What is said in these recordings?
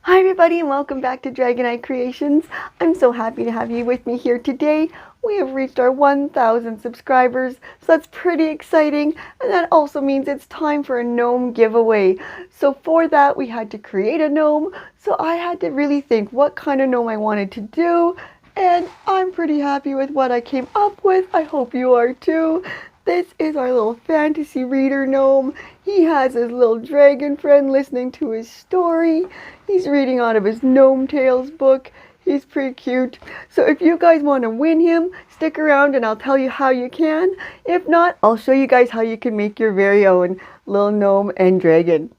Hi everybody and welcome back to Dragonite Creations. I'm so happy to have you with me here today. We have reached our 1,000 subscribers, so that's pretty exciting, and that also means it's time for a gnome giveaway. So for that we had to create a gnome, so I had to really think what kind of gnome I wanted to do, and I'm pretty happy with what I came up with. I hope you are too. This is our little fantasy reader gnome. He has his little dragon friend listening to his story. He's reading out of his Gnome Tales book. He's pretty cute. So if you guys want to win him, stick around and I'll tell you how you can. If not, I'll show you guys how you can make your very own little gnome and dragon.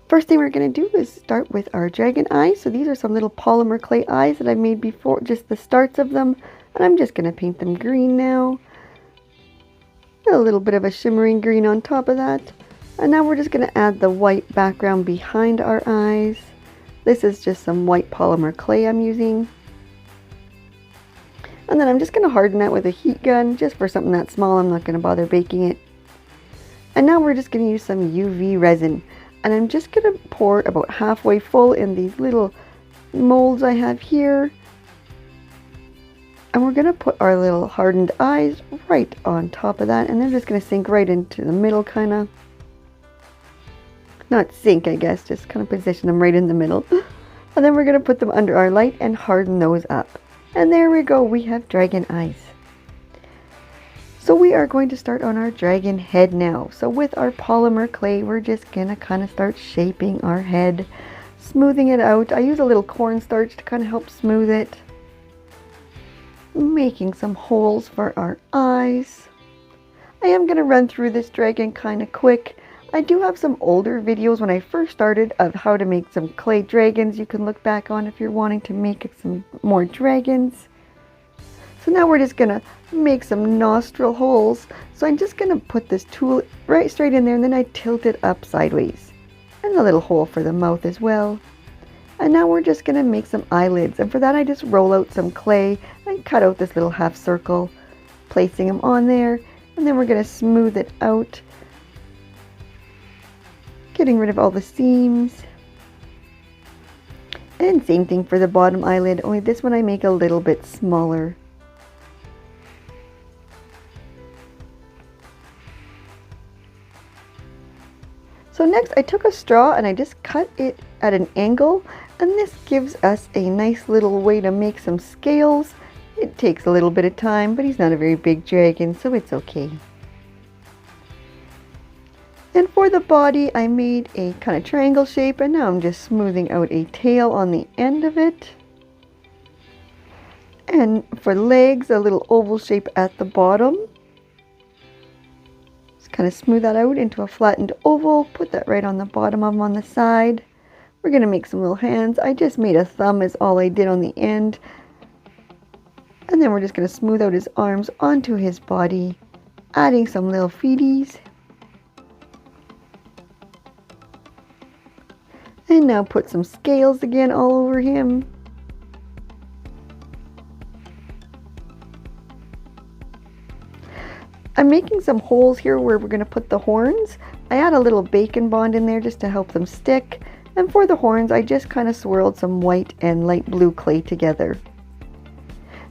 First thing we're going to do is start with our dragon eyes. So these are some little polymer clay eyes that I made before, just the starts of them. And I'm just going to paint them green now. A little bit of a shimmering green on top of that. And now we're just going to add the white background behind our eyes. This is just some white polymer clay I'm using. And then I'm just going to harden that with a heat gun, just for something that small. I'm not going to bother baking it. And now we're just going to use some UV resin. And I'm just going to pour about halfway full in these little molds I have here. And we're going to put our little hardened eyes right on top of that. And they're just going to sink right into the middle, kind of. Not sink, I guess, just kind of position them right in the middle. And then we're going to put them under our light and harden those up. And there we go, we have dragon eyes. So we are going to start on our dragon head now. So with our polymer clay, we're just going to kind of start shaping our head, smoothing it out. I use a little cornstarch to kind of help smooth it. Making some holes for our eyes. I am going to run through this dragon kind of quick. I do have some older videos when I first started of how to make some clay dragons you can look back on if you're wanting to make some more dragons. So now we're just going to make some nostril holes. So I'm just going to put this tool right straight in there and then I tilt it up sideways. And a little hole for the mouth as well. And now we're just going to make some eyelids. And for that I just roll out some clay and cut out this little half circle, placing them on there. And then we're going to smooth it out, getting rid of all the seams. And same thing for the bottom eyelid, only this one I make a little bit smaller. So next I took a straw and I just cut it at an angle, and this gives us a nice little way to make some scales. It takes a little bit of time, but he's not a very big dragon, so it's okay. And for the body, I made a kind of triangle shape, and now I'm just smoothing out a tail on the end of it. And for legs, a little oval shape at the bottom. Just kind of smooth that out into a flattened oval, put that right on the bottom of them on the side. We're going to make some little hands. I just made a thumb is all I did on the end. And then we're just going to smooth out his arms onto his body, adding some little feeties. And now put some scales again all over him. I'm making some holes here where we're going to put the horns. I add a little bacon bond in there just to help them stick. And for the horns, I just kind of swirled some white and light blue clay together.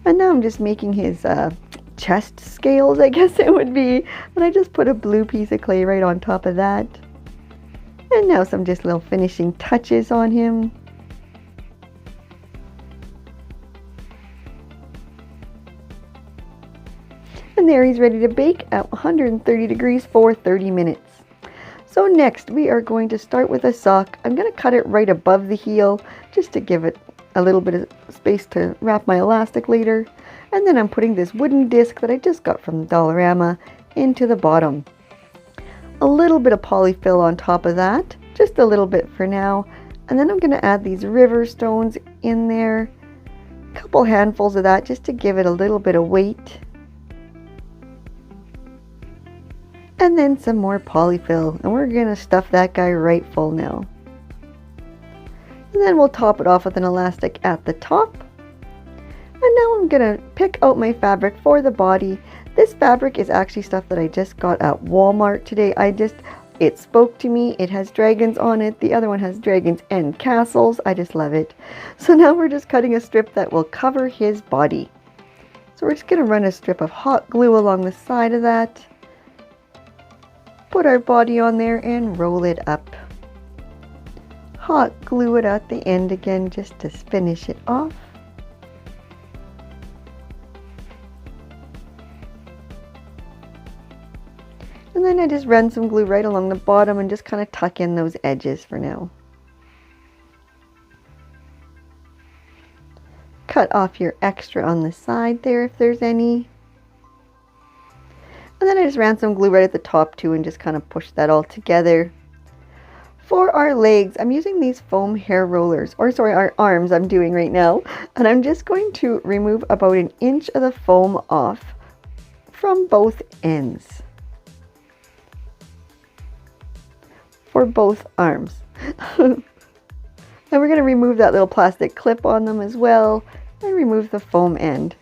And now I'm just making his chest scales, I guess it would be. And I just put a blue piece of clay right on top of that. And now some just little finishing touches on him. And there he's ready to bake at 130 degrees for 30 minutes. So next we are going to start with a sock. I'm going to cut it right above the heel just to give it a little bit of space to wrap my elastic later. And then I'm putting this wooden disc that I just got from Dollarama into the bottom. A little bit of polyfill on top of that, just a little bit for now. And then I'm going to add these river stones in there. A couple handfuls of that just to give it a little bit of weight. And then some more polyfill, and we're going to stuff that guy right full now. And then we'll top it off with an elastic at the top. And now I'm going to pick out my fabric for the body. This fabric is actually stuff that I just got at Walmart today. I just It spoke to me. It has dragons on it. The other one has dragons and castles. I just love it. So now we're just cutting a strip that will cover his body. So we're just going to run a strip of hot glue along the side of that. Put our body on there and roll it up. Hot glue it at the end again just to finish it off. And then I just run some glue right along the bottom and just kind of tuck in those edges for now. Cut off your extra on the side there if there's any. And then I just ran some glue right at the top too and just kind of push that all together. For our legs, I'm using these foam hair rollers, or sorry, our arms I'm doing right now. And I'm just going to remove about 1 inch of the foam off from both ends. For both arms. And we're going to remove that little plastic clip on them as well and remove the foam end.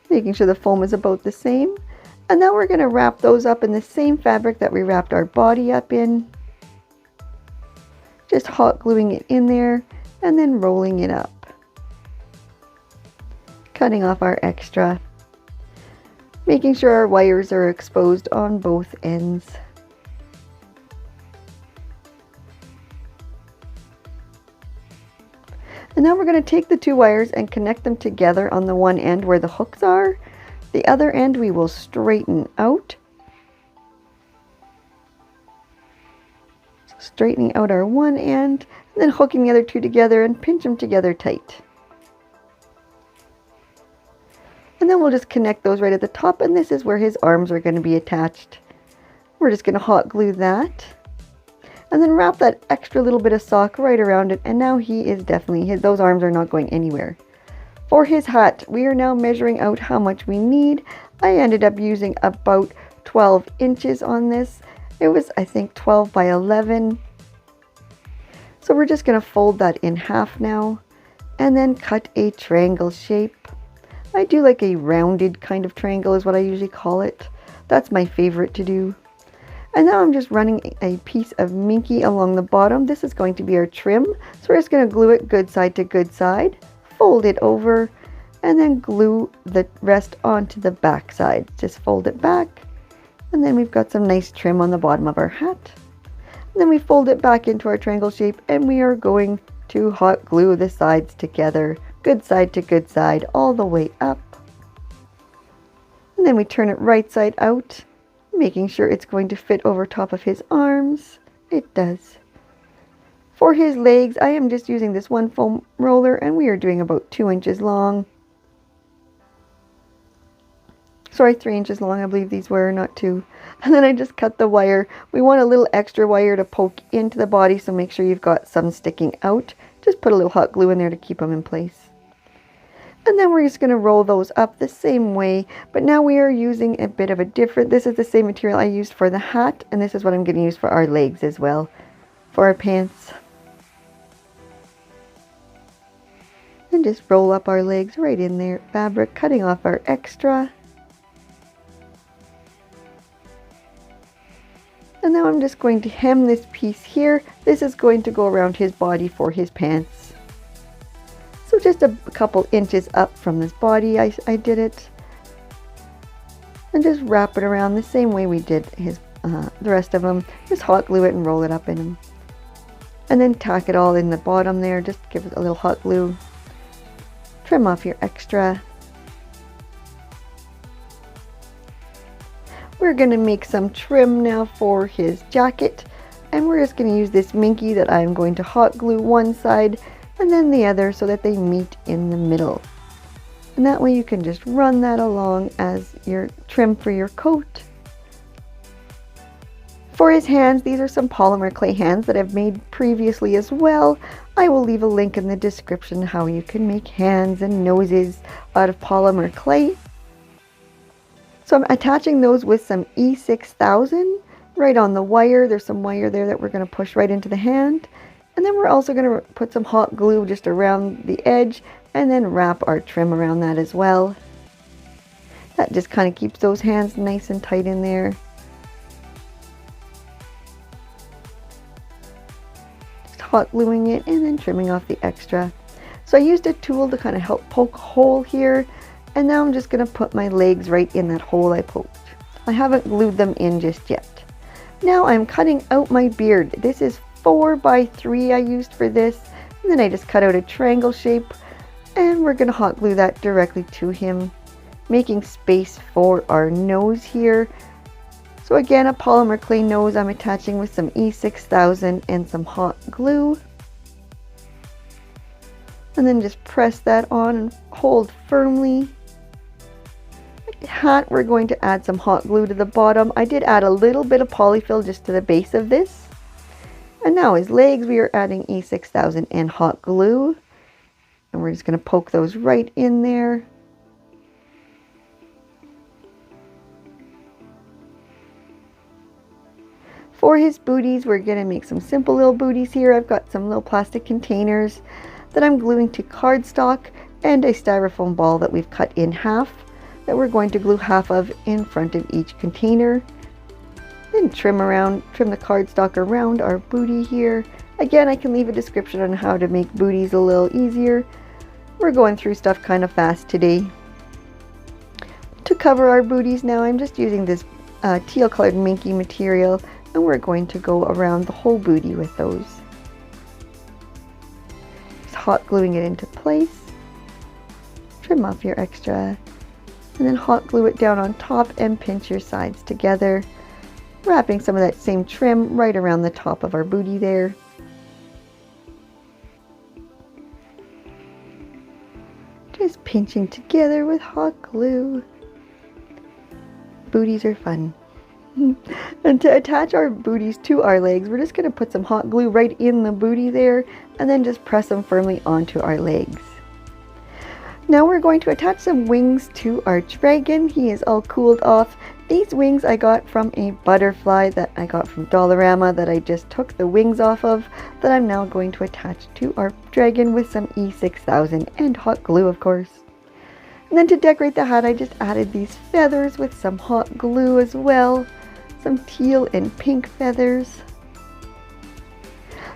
Making sure the foam is about the same. And now we're going to wrap those up in the same fabric that we wrapped our body up in. Just hot gluing it in there and then rolling it up. Cutting off our extra. Making sure our wires are exposed on both ends. And now we're going to take the 2 wires and connect them together on the one end where the hooks are. The other end we will straighten out. So straightening out our one end, and then hooking the other 2 together and pinch them together tight. And then we'll just connect those right at the top, and this is where his arms are going to be attached. We're just going to hot glue that. And then wrap that extra little bit of sock right around it, and now he is definitely, those arms are not going anywhere. For his hat, we are now measuring out how much we need. I ended up using about 12 inches on this. It was, I think, 12 by 11. So we're just going to fold that in half now, and then cut a triangle shape. I do like a rounded kind of triangle is what I usually call it. That's my favorite to do. And now I'm just running a piece of minky along the bottom. This is going to be our trim. So we're just going to glue it good side to good side, fold it over, and then glue the rest onto the back side. Just fold it back, and then we've got some nice trim on the bottom of our hat. And then we fold it back into our triangle shape, and we are going to hot glue the sides together, good side to good side, all the way up. And then we turn it right side out, making sure it's going to fit over top of his arms. It does. For his legs, I am just using this one foam roller, and we are doing about 2 inches long. Sorry, 3 inches long, I believe these were, not 2. And then I just cut the wire. We want a little extra wire to poke into the body, so make sure you've got some sticking out. Just put a little hot glue in there to keep them in place. And then we're just going to roll those up the same way, but now we are using a bit of a different, this is the same material I used for the hat, and this is what I'm going to use for our legs as well, for our pants. And just roll up our legs right in there, fabric, cutting off our extra. And now I'm just going to hem this piece here. This is going to go around his body for his pants. So just a couple inches up from this body, I did it. And just wrap it around the same way we did his the rest of them. Just hot glue it and roll it up in them. And then tack it all in the bottom there. Just give it a little hot glue. Trim off your extra. We're going to make some trim now for his jacket. And we're just going to use this minky that I'm going to hot glue one side and then the other so that they meet in the middle. And that way you can just run that along as your trim for your coat. For his hands, these are some polymer clay hands that I've made previously as well. I will leave a link in the description how you can make hands and noses out of polymer clay. So I'm attaching those with some E6000 right on the wire. There's some wire there that we're going to push right into the hand. And then we're also going to put some hot glue just around the edge and then wrap our trim around that as well. That just kind of keeps those hands nice and tight in there. Just hot gluing it and then trimming off the extra. So I used a tool to kind of help poke a hole here, and now I'm just going to put my legs right in that hole I poked. I haven't glued them in just yet. Now I'm cutting out my beard. This is 4 by 3 I used for this, and then I just cut out a triangle shape, and we're going to hot glue that directly to him, making space for our nose here. So again, a polymer clay nose I'm attaching with some E6000 and some hot glue. And then just press that on and hold firmly. Hat, we're going to add some hot glue to the bottom. I did add a little bit of polyfill just to the base of this. And now his legs, we are adding E6000 and hot glue. And we're just going to poke those right in there. For his booties, we're going to make some simple little booties here. I've got some little plastic containers that I'm gluing to cardstock and a styrofoam ball that we've cut in half that we're going to glue half of in front of each container. Then trim the cardstock around our booty here. Again, I can leave a description on how to make booties a little easier. We're going through stuff kind of fast today. To cover our booties now, I'm just using this teal colored minky material, and we're going to go around the whole booty with those. Just hot gluing it into place. Trim off your extra, and then hot glue it down on top and pinch your sides together, wrapping some of that same trim right around the top of our booty there. Just pinching together with hot glue. Booties are fun. And to attach our booties to our legs, we're just going to put some hot glue right in the booty there and then just press them firmly onto our legs. Now we're going to attach some wings to our dragon. He is all cooled off. These wings I got from a butterfly that I got from Dollarama that I just took the wings off of, that I'm now going to attach to our dragon with some E6000 and hot glue, of course. And then to decorate the hat, I just added these feathers with some hot glue as well. Some teal and pink feathers.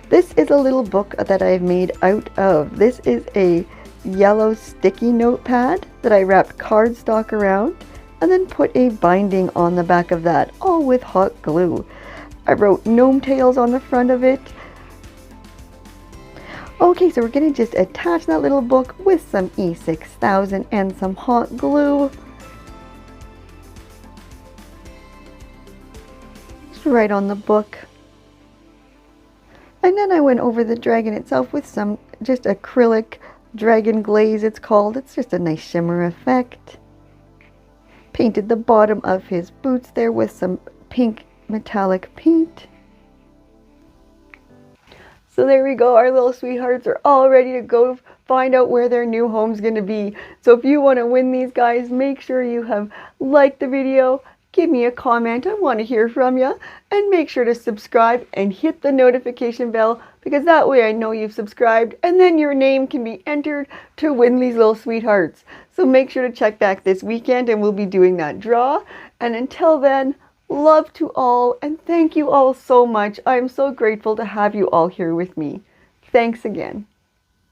This is a little book that I've made out of. This is a yellow sticky notepad that I wrapped cardstock around and then put a binding on the back of that, all with hot glue. I wrote gnome tails on the front of it. Okay, so we're going to just attach that little book with some E6000 and some hot glue. Just right on the book. And then I went over the dragon itself with some just acrylic dragon glaze, it's called. It's just a nice shimmer effect. Painted the bottom of his boots there with some pink metallic paint. So there we go, our little sweethearts are all ready to go find out where their new home's going to be. So if you want to win these guys, make sure you have liked the video, give me a comment, I want to hear from you, and make sure to subscribe and hit the notification bell, because that way I know you've subscribed, and then your name can be entered to win these little sweethearts. So make sure to check back this weekend and we'll be doing that draw. And until then, love to all, and thank you all so much. I'm so grateful to have you all here with me. Thanks again.